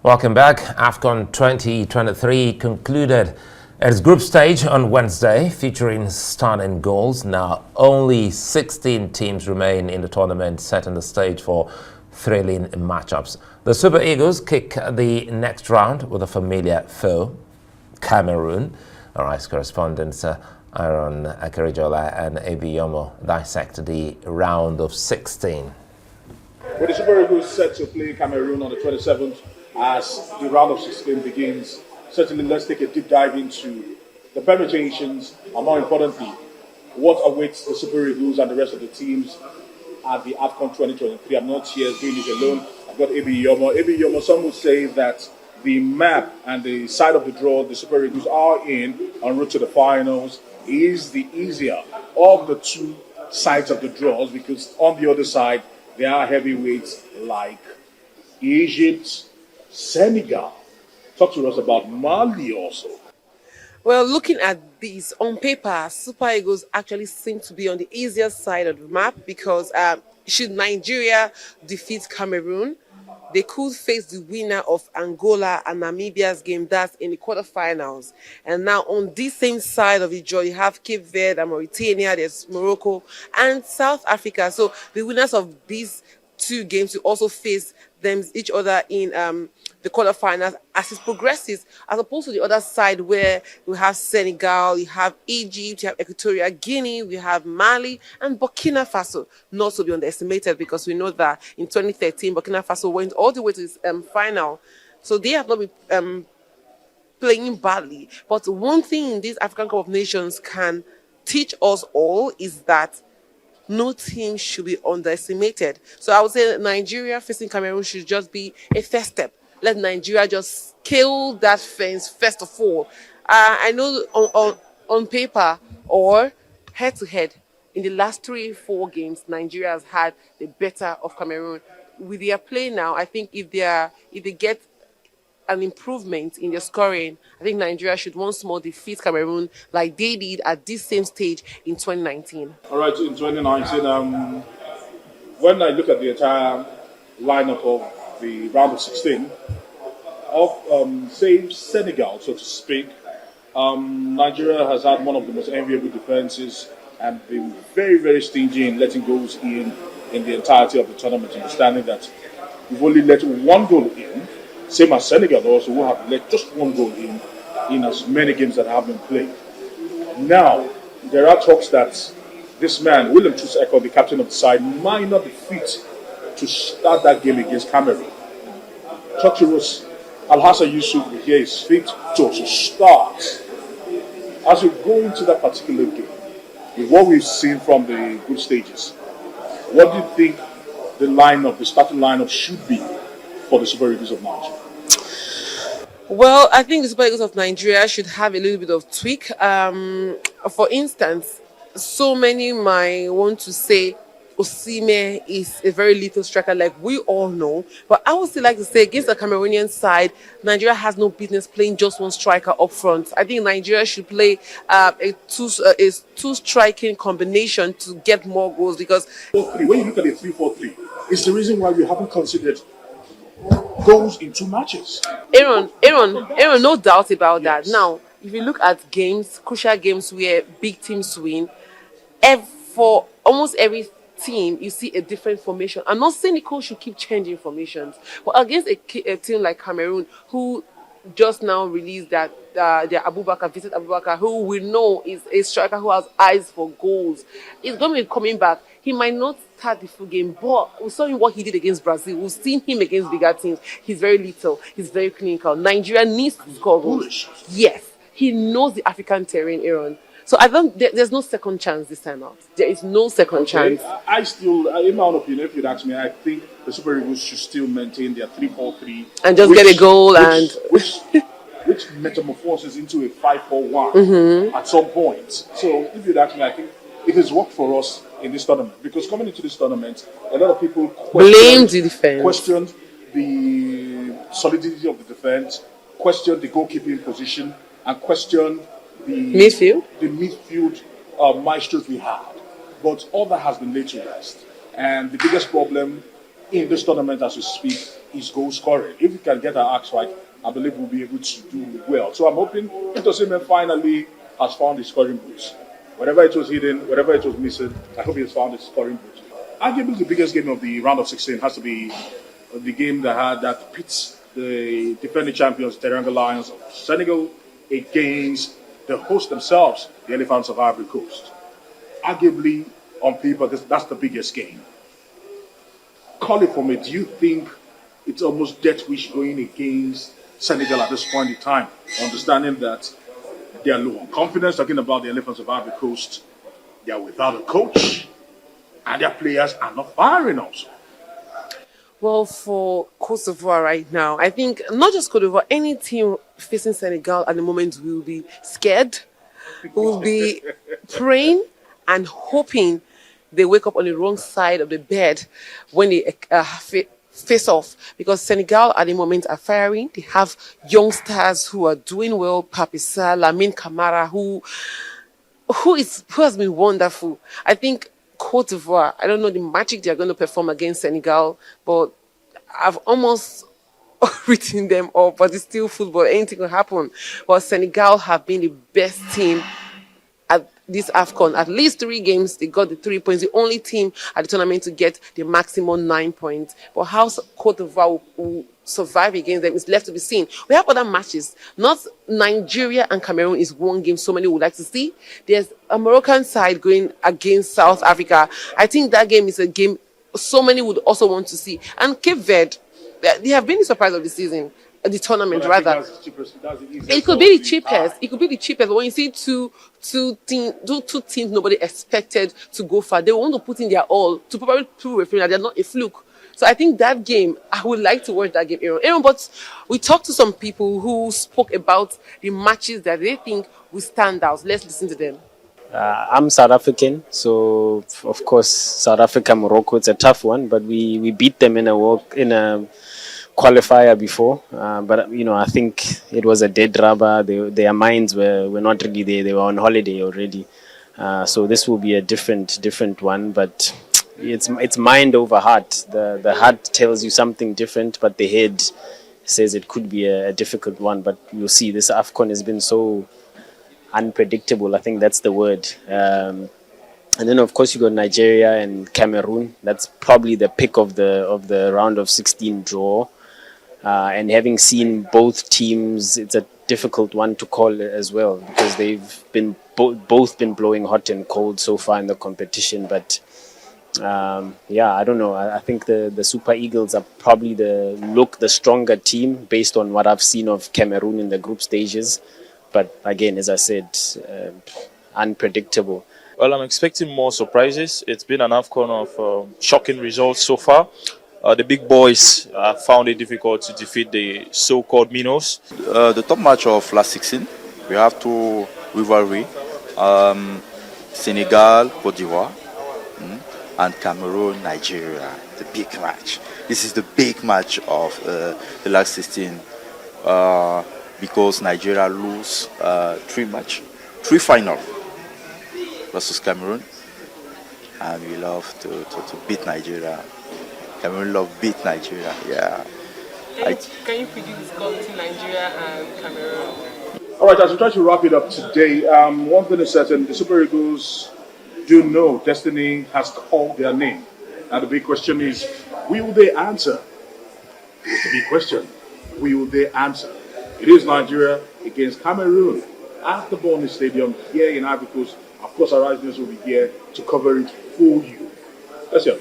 Welcome back. Afcon 2023 concluded its group stage on Wednesday, featuring stunning goals. Now, only 16 teams remain in the tournament, setting the stage for thrilling matchups. The Super Eagles kick the next round with a familiar foe, Cameroon. Our ICE correspondents Aaron Akarijola and Abi Yomo dissect the round of 16. With the Super Eagles set to play Cameroon on the 27th as the round of 16 begins, certainly let's take a deep dive into the permutations and, more importantly, what awaits the Super Eagles and the rest of the teams at the Afcon 2023. I'm not here doing it alone. I've got Abi Yomo. Abi Yomo, some would say that the map and the side of the draw the Super Eagles are in en route to the finals is the easier of the two sides of the draws, because on the other side there are heavyweights like Egypt, Senegal. Talk to us about Mali also. Well, looking at these on paper, Super Eagles actually seem to be on the easier side of the map because should Nigeria defeat Cameroon, they could face the winner of Angola and Namibia's game. That's in the quarterfinals. And now on this same side of the draw, you have Cape Verde and Mauritania, there's Morocco and South Africa. So the winners of these two games will also face each other in the quarterfinals as it progresses, as opposed to the other side where we have Senegal, we have Egypt, we have Equatorial Guinea, we have Mali and Burkina Faso, not to be underestimated, because we know that in 2013 Burkina Faso went all the way to its final, so they have not been playing badly. But one thing this African Cup of Nations can teach us all is that no team should be underestimated. So I would say that Nigeria facing Cameroon should just be a first step. Let Nigeria just scale that fence first of all. I know on paper or head-to-head, in the last 3-4 games, Nigeria has had the better of Cameroon. With their play now, I think if they get an improvement in their scoring, I think Nigeria should once more defeat Cameroon like they did at this same stage in 2019. All right, in 2019, when I look at the entire lineup of the round of 16 of, say, Senegal, so to speak, Nigeria has had one of the most enviable defenses and been very, very stingy in letting goals in the entirety of the tournament, understanding that we've only let one goal in, same as Senegal also, who have let just one goal in as many games that have been played. Now, there are talks that this man, William Troost-Ekong, the captain of the side, might not be fit to start that game against Cameroon. Talk to us. Al-Hassan Yusuf here is fit to also start. As we go into that particular game, with what we've seen from the group stages, what do you think the starting lineup should be for the Super Eagles of Nigeria? Well, I think the Super Eagles of Nigeria should have a little bit of tweak. For instance, so many might want to say Osimhen is a very lethal striker, like we all know. But I would still like to say, against the Cameroonian side, Nigeria has no business playing just one striker up front. I think Nigeria should play a two striking combination to get more goals, because 4-3, when you look at the 3-4-3, it's the reason why we haven't considered goals in 2 matches. Aaron, no doubt about that. Now, if you look at games, crucial games where big teams win, for almost every team, you see a different formation. I'm not saying the coach should keep changing formations, but against a team like Cameroon, who just now released that their Vincent Abubakar, who we know is a striker who has eyes for goals, is going to be coming back. He might not start the full game, but we saw him what he did against Brazil. We've seen him against bigger teams. He's very lethal. He's very clinical. Nigeria needs to score goals. Yes, he knows the African terrain, Aaron. So I don't. There's no second chance this time out. There is no second chance. I still, in my own opinion, if you'd ask me, I think the Super Eagles should still maintain their 3-4-3 and just get a goal which metamorphoses into a 5-4-1 at some point. So if you'd ask me, I think it has worked for us in this tournament, because coming into this tournament, a lot of people blamed the defense, questioned the solidity of the defense, questioned the goalkeeping position, and questioned the midfield maestros we had. But all that has been laid to rest. And the biggest problem in this tournament as we speak is goal scoring. If we can get our acts right, I believe we'll be able to do well. So I'm hoping if Osimhen finally has found his scoring boots. Whatever it was hidden, whatever it was missing, I hope he has found his scoring boots. Arguably the biggest game of the round of 16 has to be the game that pits the defending champions, Teranga Lions of Senegal, against the host themselves, the Elephants of Ivory Coast. Arguably, on paper, that's the biggest game. Call it for me. Do you think it's almost death wish going against Senegal at this point in time, understanding that they are low on confidence, talking about the Elephants of Ivory Coast, they are without a coach, and their players are not firing also? Well, for Cote d'Ivoire right now, I think not just Cote d'Ivoire, any team facing Senegal at the moment will be scared, will be praying and hoping they wake up on the wrong side of the bed when they face off. Because Senegal at the moment are firing. They have youngsters who are doing well. Papissa, Lamine Camara, who has been wonderful. I think Cote d'Ivoire, I don't know the magic they're going to perform against Senegal, but I've almost written them off, but it's still football. Anything can happen. But Senegal have been the best team at this Afcon. At least 3 games, they got the 3 points. The only team at the tournament to get the maximum 9 points. But how Cote d'Ivoire will survive against them is left to be seen. We have other matches. Not Nigeria and Cameroon is one game so many would like to see. There's a Moroccan side going against South Africa. I think that game is a game so many would also want to see. And Cape Verde, they have been the surprise of the season. The tournament rather. It could be the cheapest. It could be the cheapest. But when you see two teams nobody expected to go far, they want to put in their all to probably prove that they're not a fluke. So I think that game, I would like to watch that game, Aaron. But we talked to some people who spoke about the matches that they think will stand out. Let's listen to them. I'm South African, so of course South Africa, Morocco, it's a tough one, but we beat them in a qualifier before, but I think it was a dead rubber. Their minds were not really there. They were on holiday already, so this will be a different one. But it's mind over heart. The heart tells you something different, but the head says it could be a difficult one. But you'll see, this Afcon has been so unpredictable. I think that's the word. And then of course you got Nigeria and Cameroon. That's probably the pick of the round of 16 draw. And having seen both teams, it's a difficult one to call as well, because they've been both been blowing hot and cold so far in the competition. But I don't know. I think the Super Eagles are probably the stronger team based on what I've seen of Cameroon in the group stages. But again, as I said, unpredictable. Well, I'm expecting more surprises. It's been an Afcon of shocking results so far. The big boys found it difficult to defeat the so-called minnows. The top match of last 16, we have 2 rivalry, Senegal, Cote d'Ivoire, and Cameroon, Nigeria. The big match. This is the big match of the last 16 because Nigeria lose 3 final versus Cameroon, and we love to beat Nigeria. Cameroon love beat Nigeria, yeah. Can you predict the score between Nigeria and Cameroon? All right, as we try to wrap it up today, one thing is certain, the Super Eagles do know destiny has called their name. Now the big question is, will they answer? It's the big question. Will they answer? It is Nigeria against Cameroon at the Bonny Stadium here in Ivory Coast. Of course, our News will be here to cover it for you. That's it.